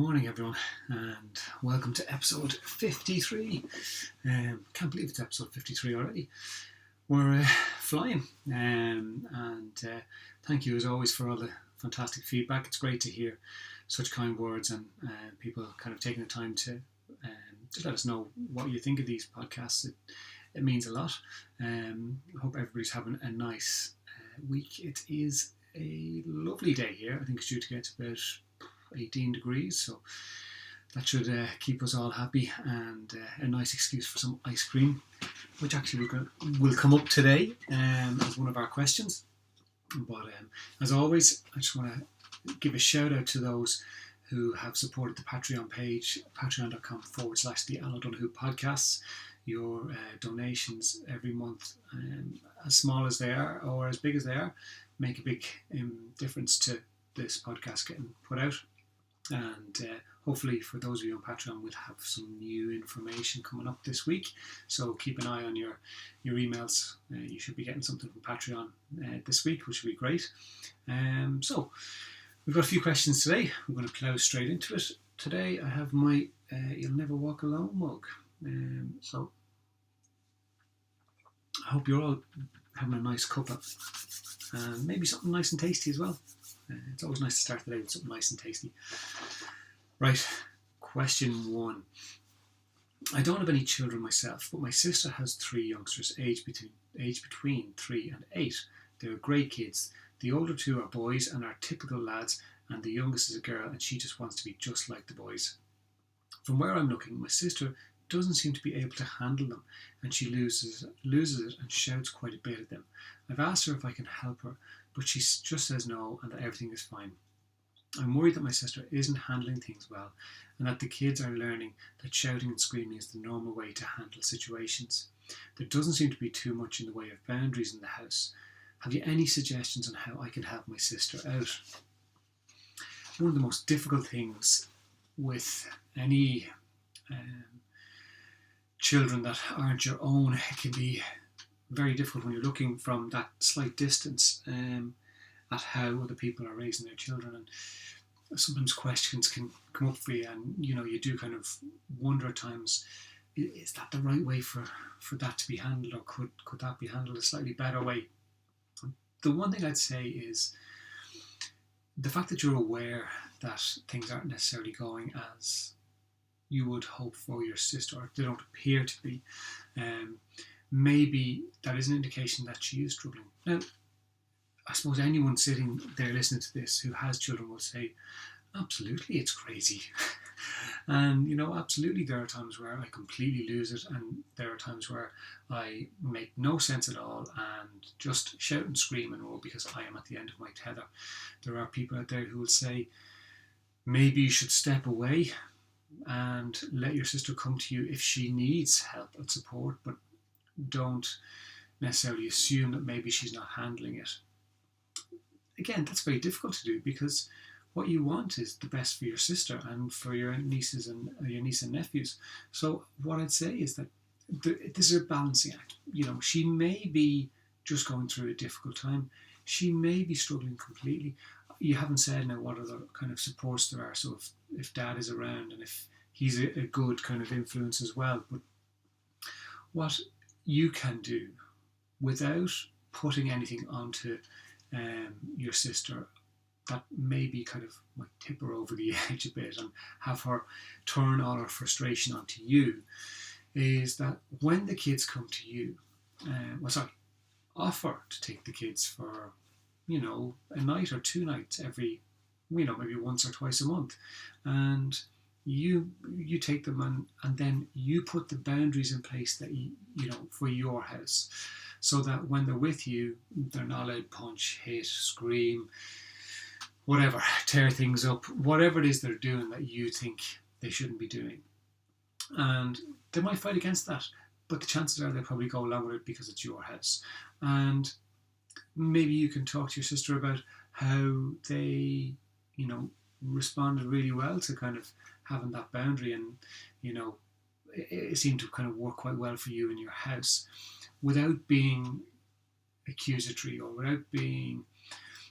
morning, everyone, and welcome to episode 53. Can't believe it's episode 53 already. We're flying, and thank you as always for all the fantastic feedback. It's great to hear such kind words and people kind of taking the time to just let us know what you think of these podcasts. It means a lot. I hope everybody's having a nice week. It is a lovely day here. I think it's due to get about 18 degrees, so that should keep us all happy, and a nice excuse for some ice cream, which actually will come up today as one of our questions. But as always, I just want to give a shout out to those who have supported the Patreon page, patreon.com/the Alan Donoghue podcasts. Your donations every month, as small as they are or as big as they are, make a big difference to this podcast getting put out. And hopefully for those of you on Patreon, we'll have some new information coming up this week, so keep an eye on your emails. You should be getting something from Patreon this week, which would be great. So we've got a few questions today. We're going to plough straight into it. Today I have my You'll Never Walk Alone mug. So I hope you're all having a nice cuppa, and maybe something nice and tasty as well. It's always nice to start the day with something nice and tasty. Right, question 1. I don't have any children myself, but my sister has 3 youngsters aged between 3 and 8. They're great kids. The older 2 are boys and are typical lads, and the youngest is a girl, and she just wants to be just like the boys. From where I'm looking, my sister doesn't seem to be able to handle them, and she loses it and shouts quite a bit at them. I've asked her if I can help her, but she just says no and that everything is fine. I'm worried that my sister isn't handling things well, and that the kids are learning that shouting and screaming is the normal way to handle situations. There doesn't seem to be too much in the way of boundaries in the house. Have you any suggestions on how I can help my sister out? One of the most difficult things with any children that aren't your own, it can be very difficult when you're looking from that slight distance at how other people are raising their children, and sometimes questions can come up for you, and you do kind of wonder at times, is that the right way for that to be handled, or could that be handled a slightly better way? The one thing I'd say is the fact that you're aware that things aren't necessarily going as you would hope for your sister, or they don't appear to be. Maybe that is an indication that she is struggling. Now, I suppose anyone sitting there listening to this who has children will say, absolutely, it's crazy. And, absolutely there are times where I completely lose it, and there are times where I make no sense at all and just shout and scream and roar because I am at the end of my tether. There are people out there who will say, maybe you should step away and let your sister come to you if she needs help and support, but don't necessarily assume that maybe she's not handling it. Again, that's very difficult to do, because what you want is the best for your sister and for your niece and nephews. So what I'd say is that this is a balancing act. She may be just going through a difficult time. She may be struggling completely. You haven't said now what other kind of supports there are. So if Dad is around and if he's a good kind of influence as well. But what you can do without putting anything onto your sister that maybe kind of might tip her over the edge a bit and have her turn all her frustration onto you, is that when the kids come to you, offer to take the kids for, a night or 2 nights every, maybe once or twice a month, and you take them and then you put the boundaries in place that for your house, so that when they're with you, they're not allowed punch, hit, scream, whatever, tear things up, whatever it is they're doing that you think they shouldn't be doing. And they might fight against that, but the chances are they'll probably go along with it because it's your house. And maybe you can talk to your sister about how they, responded really well to kind of having that boundary, and, it seemed to kind of work quite well for you in your house, without being accusatory or without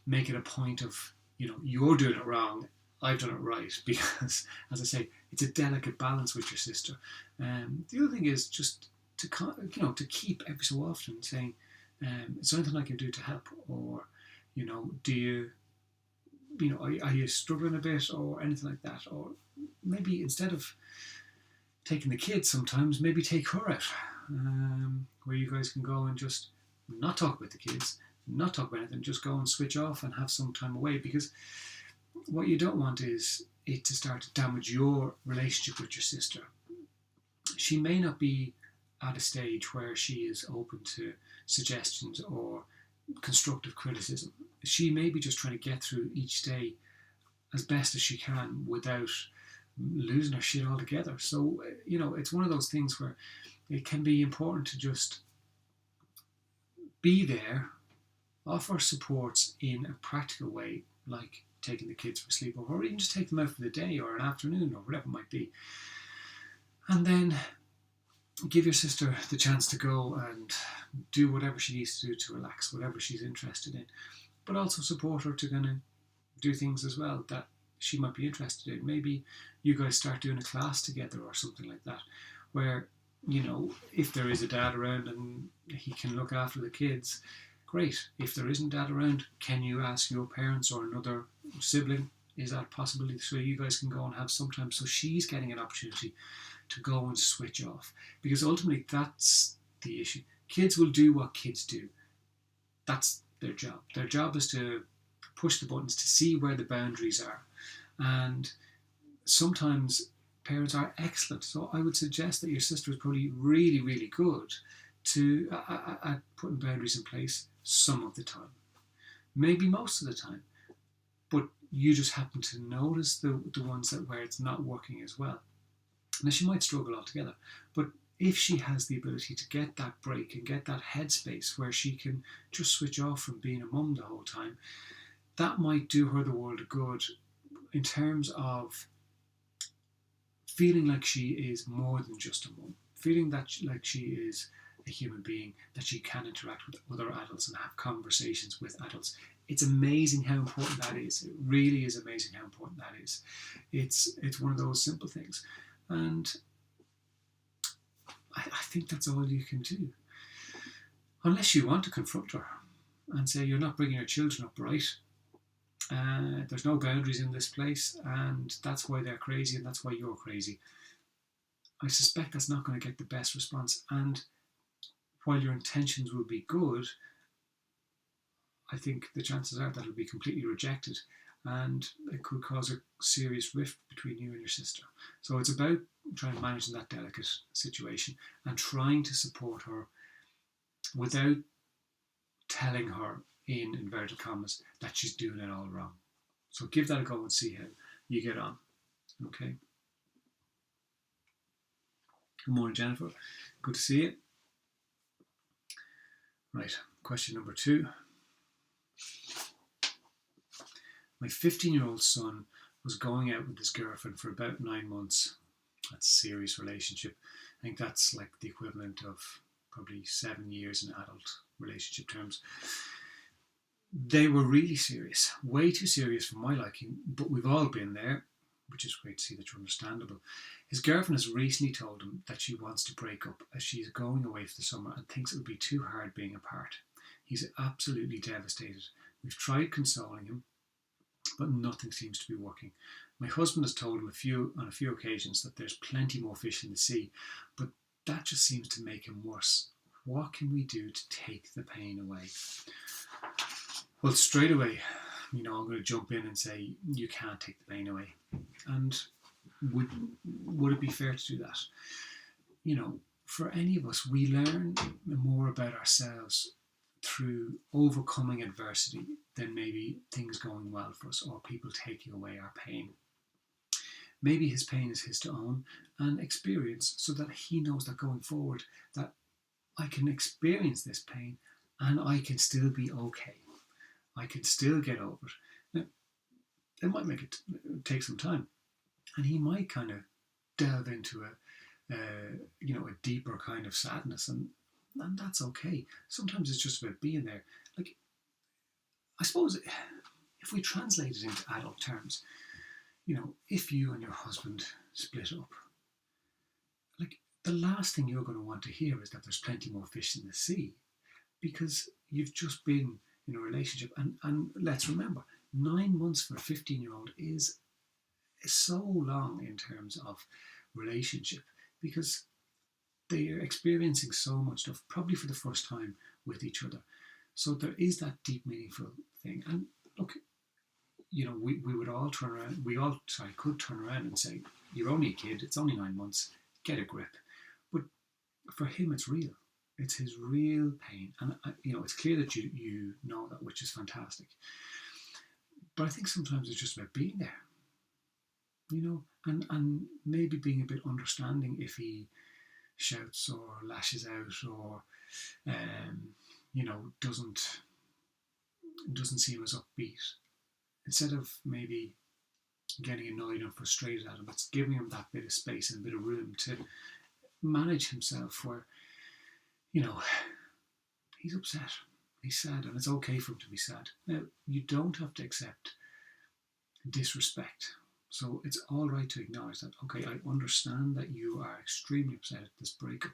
make it a point of, you're doing it wrong, I've done it right, because, as I say, it's a delicate balance with your sister. The other thing is just to to keep every so often saying, "Is there anything I can do to help?" Or, do you, are you struggling a bit, or anything like that? Or maybe instead of taking the kids, sometimes maybe take her out, where you guys can go and just not talk about the kids, not talk about anything, just go and switch off and have some time away. Because what you don't want is it to start to damage your relationship with your sister. She may not be at a stage where she is open to suggestions or constructive criticism. She may be just trying to get through each day as best as she can without losing her shit altogether. So, it's one of those things where it can be important to just be there, offer supports in a practical way, like taking the kids for a sleepover, or even just take them out for the day or an afternoon or whatever it might be. And then give your sister the chance to go and do whatever she needs to do to relax, whatever she's interested in. But also support her to kind of do things as well that she might be interested in. Maybe you guys start doing a class together or something like that, where, if there is a dad around and he can look after the kids, great. If there isn't dad around, can you ask your parents or another sibling? Is that a possibility? So you guys can go and have some time, so she's getting an opportunity to go and switch off. Because ultimately that's the issue. Kids will do what kids do. That's their job. Their job is to push the buttons, to see where the boundaries are. And sometimes parents are excellent. So I would suggest that your sister is probably really, really good at putting boundaries in place some of the time. Maybe most of the time. But you just happen to notice the ones where it's not working as well. Now, she might struggle altogether, but if she has the ability to get that break and get that headspace where she can just switch off from being a mum the whole time, that might do her the world of good in terms of feeling like she is more than just a mum, feeling that like she is a human being, that she can interact with other adults and have conversations with adults. It's amazing how important that is. It really is amazing how important that is. It's one of those simple things. And I think that's all you can do. Unless you want to confront her and say, you're not bringing your children up right. There's no boundaries in this place, and that's why they're crazy, and that's why you're crazy. I suspect that's not going to get the best response. And while your intentions will be good, I think the chances are that it'll be completely rejected, and it could cause a serious rift between you and your sister. So it's about trying to manage that delicate situation and trying to support her without telling her, in inverted commas, that she's doing it all wrong. So give that a go and see how you get on. Okay. Good morning, Jennifer. Good to see you. Right, question number 2. My 15-year-old son was going out with his girlfriend for about 9 months. That's a serious relationship. I think that's like the equivalent of probably 7 years in adult relationship terms. They were really serious, way too serious for my liking, but we've all been there, which is great to see that you're understandable. His girlfriend has recently told him that she wants to break up as she is going away for the summer and thinks it would be too hard being apart. He's absolutely devastated. We've tried consoling him, but nothing seems to be working. My husband has told him on a few occasions that there's plenty more fish in the sea, but that just seems to make him worse. What can we do to take the pain away? Well, straight away, I'm going to jump in and say you can't take the pain away. And would it be fair to do that? For any of us, we learn more about ourselves through overcoming adversity than maybe things going well for us or people taking away our pain. Maybe his pain is his to own and experience, so that he knows that going forward, that I can experience this pain and I can still be okay. I can still get over it. Now, it might take some time, and he might kind of delve into a deeper kind of sadness, and that's okay. Sometimes it's just about being there. Like, I suppose if we translate it into adult terms, if you and your husband split up, like the last thing you're going to want to hear is that there's plenty more fish in the sea, because you've just been in a relationship. And let's remember, 9 months for a 15-year-old is so long in terms of relationship, because they are experiencing so much stuff, probably for the first time with each other. So there is that deep, meaningful thing. And look, we would all turn around, could turn around and say, you're only a kid, it's only 9 months, get a grip. But for him, it's real. It's his real pain. And, it's clear that you know that, which is fantastic. But I think sometimes it's just about being there, and maybe being a bit understanding if he shouts or lashes out or, doesn't seem as upbeat. Instead of maybe getting annoyed and frustrated at him, it's giving him that bit of space and a bit of room to manage himself where, he's upset, he's sad, and it's okay for him to be sad. Now, you don't have to accept disrespect. So it's all right to acknowledge that, okay, I understand that you are extremely upset at this breakup,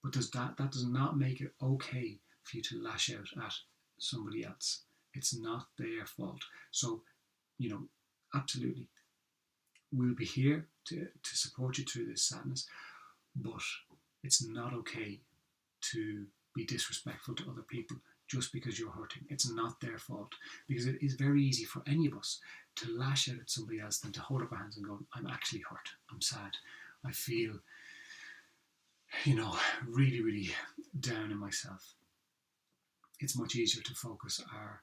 but that does not make it okay for you to lash out at somebody else. It's not their fault. So, absolutely, we'll be here to support you through this sadness, but it's not okay to be disrespectful to other people just because you're hurting. It's not their fault, because it is very easy for any of us to lash out at somebody else than to hold up our hands and go, I'm actually hurt, I'm sad, I feel, really, really down in myself. It's much easier to focus our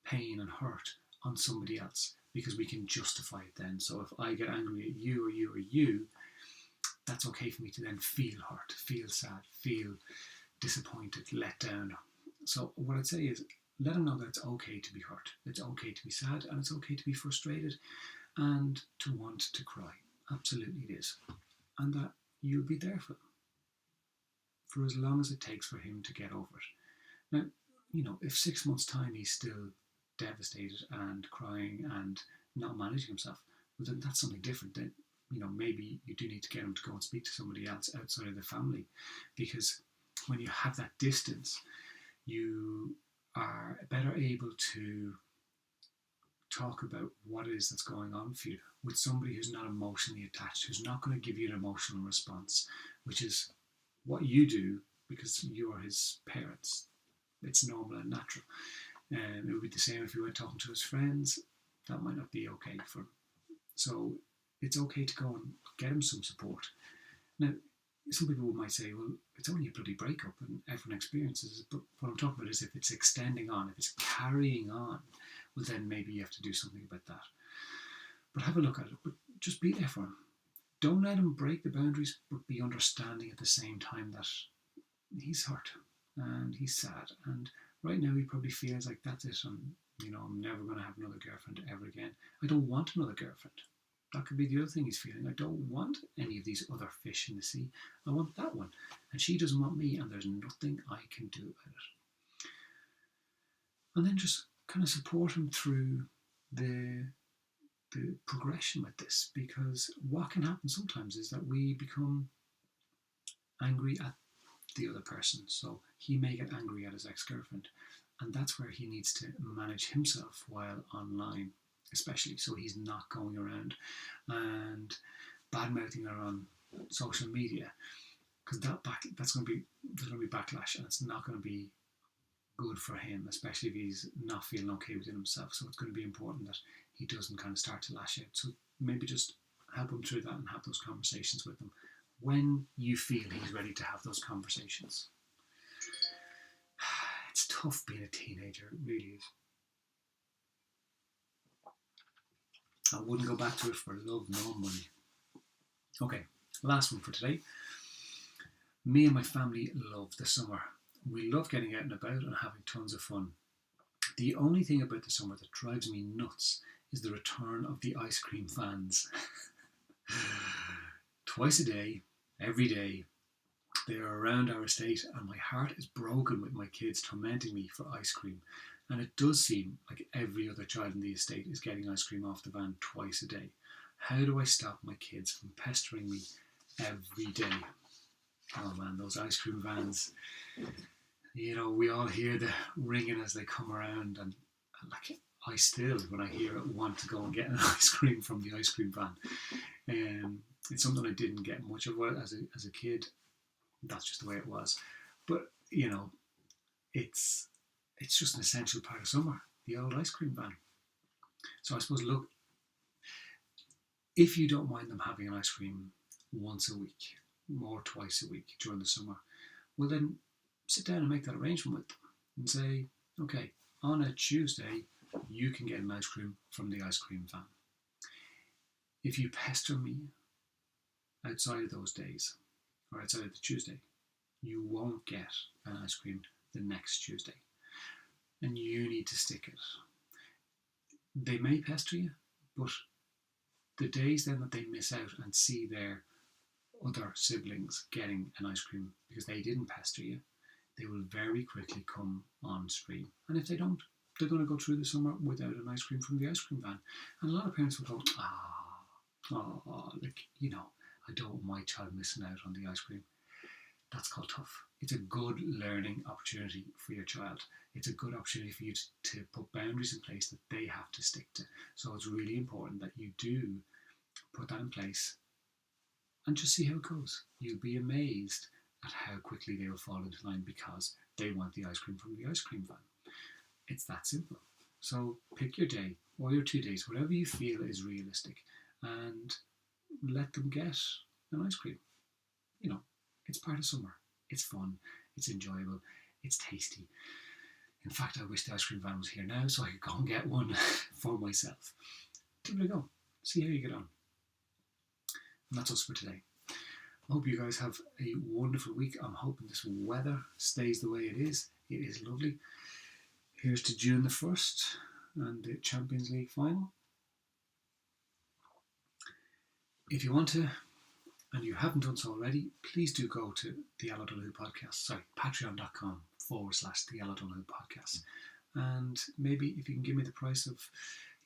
pain and hurt on somebody else, because we can justify it then. So if I get angry at you or you or you, that's okay for me to then feel hurt, feel sad, feel disappointed, let down. So what I'd say is, let him know that it's okay to be hurt, it's okay to be sad, and it's okay to be frustrated and to want to cry. Absolutely it is. And that you'll be there for him for as long as it takes for him to get over it. Now, if 6 months' time he's still devastated and crying and not managing himself, well, then that's something different. Then, maybe you do need to get him to go and speak to somebody else outside of the family, because when you have that distance, you are better able to talk about what it is that's going on for you with somebody who's not emotionally attached, who's not going to give you an emotional response, which is what you do because you're his parents. It's normal and natural. And it would be the same if you went talking to his friends. That might not be okay for him. So it's okay to go and get him some support. Now, some people might say, well, it's only a bloody breakup and everyone experiences it. But what I'm talking about is if it's extending on, if it's carrying on, well, then maybe you have to do something about that. But have a look at it. But just be there for him. Don't let him break the boundaries, but be understanding at the same time that he's hurt and he's sad. And right now he probably feels like that's it. And, I'm never going to have another girlfriend ever again. I don't want another girlfriend. That could be the other thing he's feeling. I don't want any of these other fish in the sea. I want that one. And she doesn't want me, and there's nothing I can do about it. And then just kind of support him through the progression with this, because what can happen sometimes is that we become angry at the other person. So he may get angry at his ex-girlfriend, and that's where he needs to manage himself while online, especially, so he's not going around and bad-mouthing her on social media, because there's going to be backlash, and it's not going to be good for him, especially if he's not feeling okay within himself. So it's going to be important that he doesn't kind of start to lash out. So maybe just help him through that and have those conversations with him when you feel he's ready to have those conversations. It's tough being a teenager, it really is. I wouldn't go back to it for love nor money. Okay, last one for today. Me and my family love the summer. We love getting out and about and having tons of fun. The only thing about the summer that drives me nuts is the return of the ice cream fans. Twice a day, every day, they are around our estate, and my heart is broken with my kids tormenting me for ice cream. And it does seem like every other child in the estate is getting ice cream off the van twice a day. How do I stop my kids from pestering me every day? Oh man, those ice cream vans. You know, we all hear the ringing as they come around, and like I still, when I hear it, want to go and get an ice cream from the ice cream van. It's something I didn't get much of as a kid. That's just the way it was. But you know, it's just an essential part of summer. The old ice cream van. So I suppose, look, if you don't mind them having an ice cream once a week or twice a week during the summer, well then sit down and make that arrangement with them and say, okay, on a Tuesday you can get an ice cream from the ice cream van. If you pester me outside of those days or outside of the Tuesday, you won't get an ice cream the next Tuesday, and you need to stick it. They may pester you, but the days then that they miss out and see their other siblings getting an ice cream because they didn't pester you, they will very quickly come on stream. And if they don't, they're going to go through the summer without an ice cream from the ice cream van. And a lot of parents will go, like, you know, I don't want my child missing out on the ice cream. That's called tough. It's a good learning opportunity for your child. It's a good opportunity for you to put boundaries in place that they have to stick to. So it's really important that you do put that in place and just see how it goes. You'll be amazed at how quickly they will fall into line because they want the ice cream from the ice cream van. It's that simple. So pick your day or your 2 days, whatever you feel is realistic, and let them get an ice cream. You know, it's part of summer. It's fun. It's enjoyable. It's tasty. In fact, I wish the ice cream van was here now so I could go and get one for myself. Give it a go. See how you get on. And that's us for today. I hope you guys have a wonderful week. I'm hoping this weather stays the way it is. It is lovely. Here's to June the 1st and the Champions League final. If you want to, and you haven't done so already, please do go to the Yellow Dullahoo podcast, patreon.com/the Yellow Dullahoo podcast. And maybe if you can give me the price of,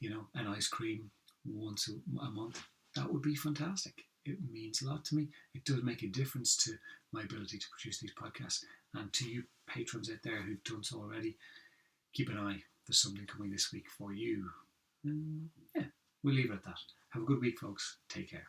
you know, an ice cream once a month, that would be fantastic. It means a lot to me. It does make a difference to my ability to produce these podcasts. And to you patrons out there who've done so already, keep an eye. There's something coming this week for you. And yeah, we'll leave it at that. Have a good week, folks. Take care.